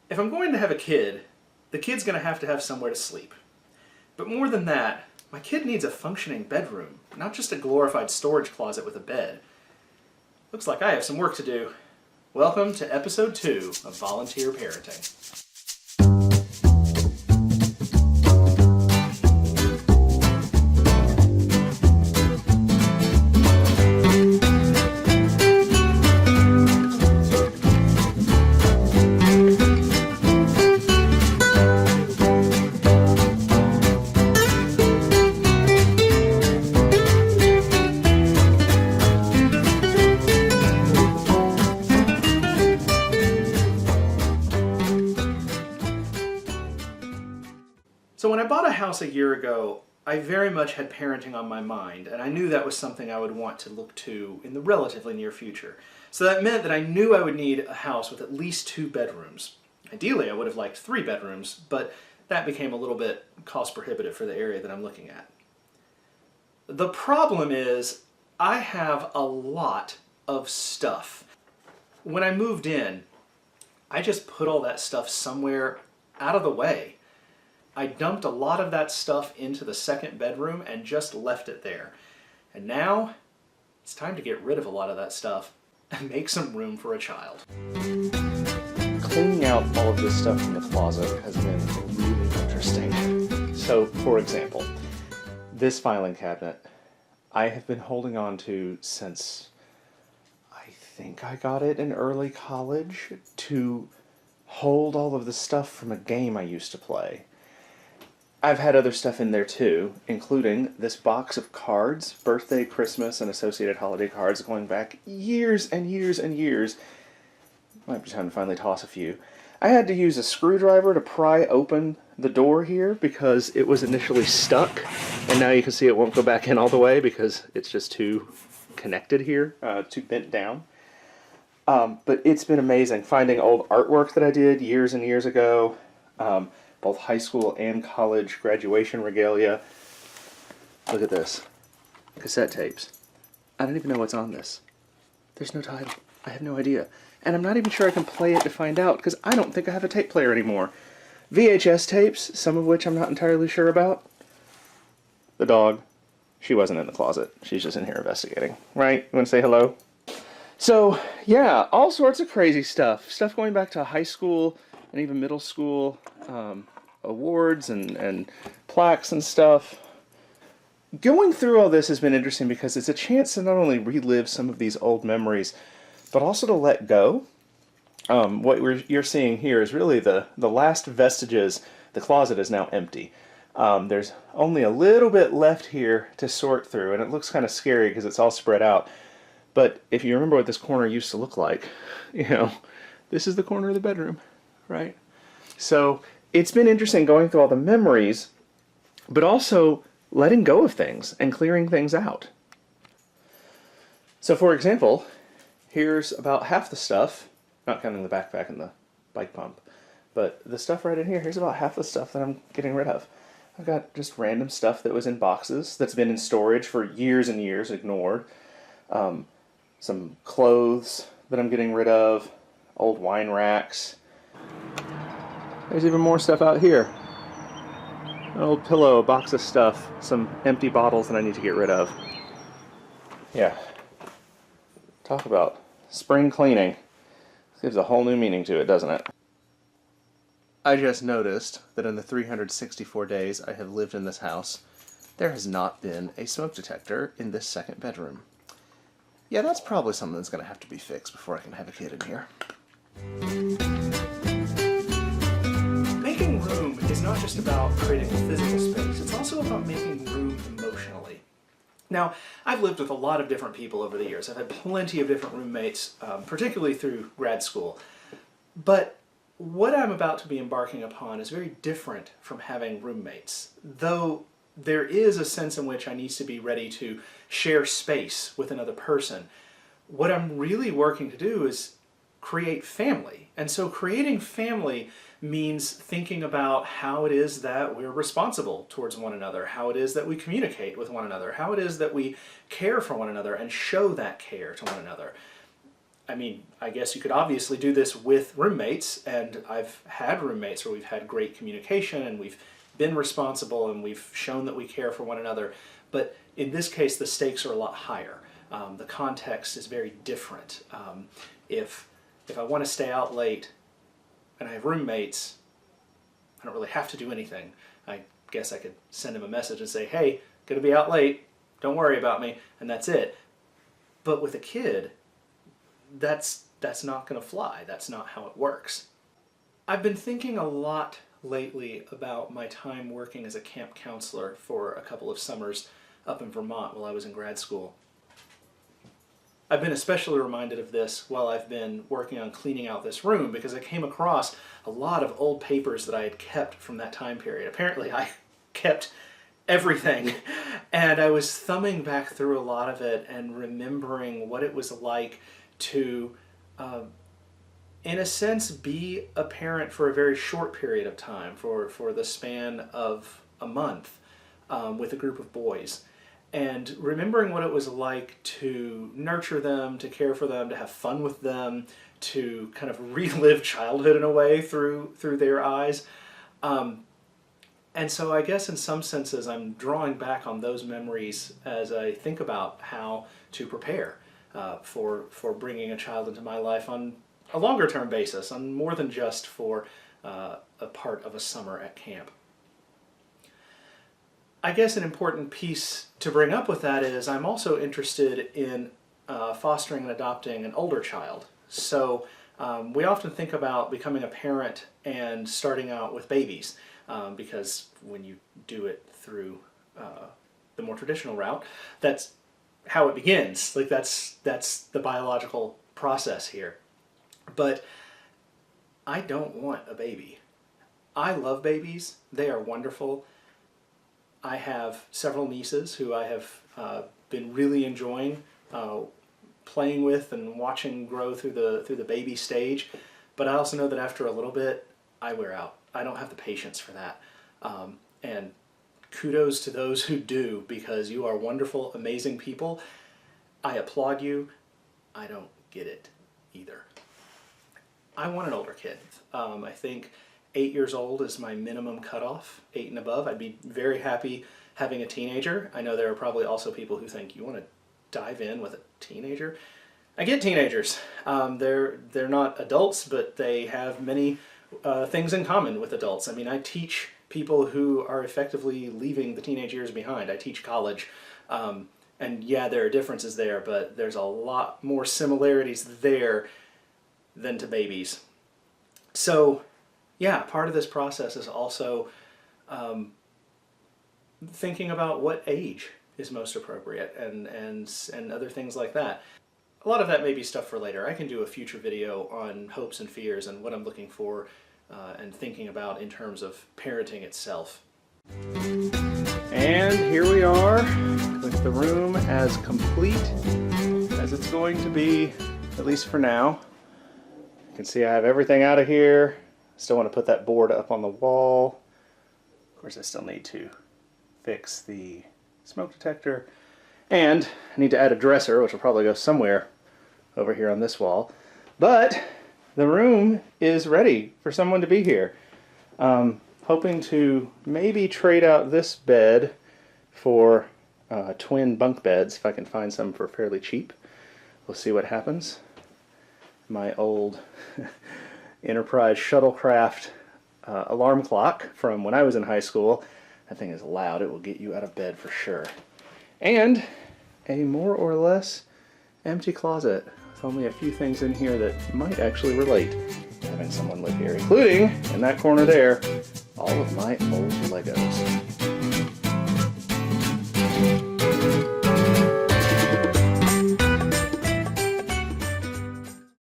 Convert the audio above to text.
If I'm going to have a kid, the kid's going to have somewhere to sleep. But more than that, my kid needs a functioning bedroom, not just a glorified storage closet with a bed. Looks like I have some work to do. Welcome to episode 2 of Volunteer Parenting. So when I bought a house a year ago, I very much had parenting on my mind, and I knew that was something I would want to look to in the relatively near future. So that meant that I knew I would need a house with at least 2 bedrooms. Ideally, I would have liked 3 bedrooms, but that became a little bit cost prohibitive for the area that I'm looking at. The problem is, I have a lot of stuff. When I moved in, I just put all that stuff somewhere out of the way. I dumped a lot of that stuff into the second bedroom and just left it there. And now, it's time to get rid of a lot of that stuff and make some room for a child. Cleaning out all of this stuff from the closet has been really interesting. So, for example, this filing cabinet I have been holding on to since I think I got it in early college to hold all of the stuff from a game I used to play. I've had other stuff in there too, including this box of cards, birthday, Christmas, and associated holiday cards going back years and years and years. Might be time to finally toss a few. I had to use a screwdriver to pry open the door here because it was initially stuck, and now you can see it won't go back in all the way because it's just too connected here, too bent down. But it's been amazing finding old artwork that I did years and years ago. Both high school and college graduation regalia. Look at this. Cassette tapes. I don't even know what's on this. There's no title. I have no idea. And I'm not even sure I can play it to find out because I don't think I have a tape player anymore. VHS tapes, some of which I'm not entirely sure about. The dog. She wasn't in the closet. She's just in here investigating. Right? You want to say hello? So, yeah, all sorts of crazy stuff. Stuff going back to high school and even middle school, awards and plaques and stuff. Going through all this has been interesting because it's a chance to not only relive some of these old memories, but also to let go. What you're seeing here is really the last vestiges. The closet is now empty. There's only a little bit left here to sort through, and it looks kind of scary because it's all spread out. But if you remember what this corner used to look like, this is the corner of the bedroom. Right? So it's been interesting going through all the memories, but also letting go of things and clearing things out. So for example, here's about half the stuff, not counting the backpack and the bike pump, but the stuff right in here, here's about half the stuff that I'm getting rid of. I've got just random stuff that was in boxes that's been in storage for years and years, ignored. Some clothes that I'm getting rid of, old wine racks. There's even more stuff out here. An old pillow, a box of stuff, some empty bottles that I need to get rid of. Yeah. Talk about spring cleaning. This gives a whole new meaning to it, doesn't it? I just noticed that in the 364 days I have lived in this house, there has not been a smoke detector in this second bedroom. Yeah, that's probably something that's going to have to be fixed before I can have a kid in here. Making room is not just about creating a physical space, it's also about making room emotionally. Now, I've lived with a lot of different people over the years. I've had plenty of different roommates, particularly through grad school. But what I'm about to be embarking upon is very different from having roommates, though there is a sense in which I need to be ready to share space with another person. What I'm really working to do is create family. And so creating family means thinking about how it is that we're responsible towards one another, how it is that we communicate with one another, how it is that we care for one another and show that care to one another. I mean, I guess you could obviously do this with roommates, and I've had roommates where we've had great communication and we've been responsible and we've shown that we care for one another. But in this case, the stakes are a lot higher. The context is very different. If I want to stay out late and I have roommates, I don't really have to do anything. I guess I could send him a message and say, hey, gonna be out late, don't worry about me, and that's it. But with a kid, that's not gonna fly. That's not how it works. I've been thinking a lot lately about my time working as a camp counselor for a couple of summers up in Vermont while I was in grad school. I've been especially reminded of this while I've been working on cleaning out this room, because I came across a lot of old papers that I had kept from that time period. Apparently I kept everything, and I was thumbing back through a lot of it and remembering what it was like to, in a sense, be a parent for a very short period of time, for the span of a month, with a group of boys. And remembering what it was like to nurture them, to care for them, to have fun with them, to kind of relive childhood in a way through their eyes. And so I guess in some senses I'm drawing back on those memories as I think about how to prepare for bringing a child into my life on a longer term basis, on more than just for a part of a summer at camp. I guess an important piece to bring up with that is I'm also interested in fostering and adopting an older child. So we often think about becoming a parent and starting out with babies, because when you do it through the more traditional route, that's how it begins. Like that's the biological process here. But I don't want a baby. I love babies. They are wonderful. I have several nieces who I have been really enjoying playing with and watching grow through the baby stage. But I also know that after a little bit, I wear out. I don't have the patience for that. And kudos to those who do, because you are wonderful, amazing people. I applaud you. I don't get it either. I want an older kid. I think 8 years old is my minimum cutoff, 8 and above. I'd be very happy having a teenager. I know there are probably also people who think, you want to dive in with a teenager? I get teenagers. They're not adults, but they have many things in common with adults. I mean, I teach people who are effectively leaving the teenage years behind. I teach college. And yeah, there are differences there, but there's a lot more similarities there than to babies. So yeah, part of this process is also thinking about what age is most appropriate and other things like that. A lot of that may be stuff for later. I can do a future video on hopes and fears and what I'm looking for and thinking about in terms of parenting itself. And here we are with the room as complete as it's going to be, at least for now. You can see I have everything out of here. Still want to put that board up on the wall. Of course, I still need to fix the smoke detector. And I need to add a dresser, which will probably go somewhere over here on this wall. But the room is ready for someone to be here. Hoping to maybe trade out this bed for twin bunk beds, if I can find some for fairly cheap. We'll see what happens. My old Enterprise shuttlecraft alarm clock from when I was in high school. That thing is loud. It will get you out of bed for sure. And a more or less empty closet with only a few things in here that might actually relate to having someone live here, including, in that corner there, all of my old Legos.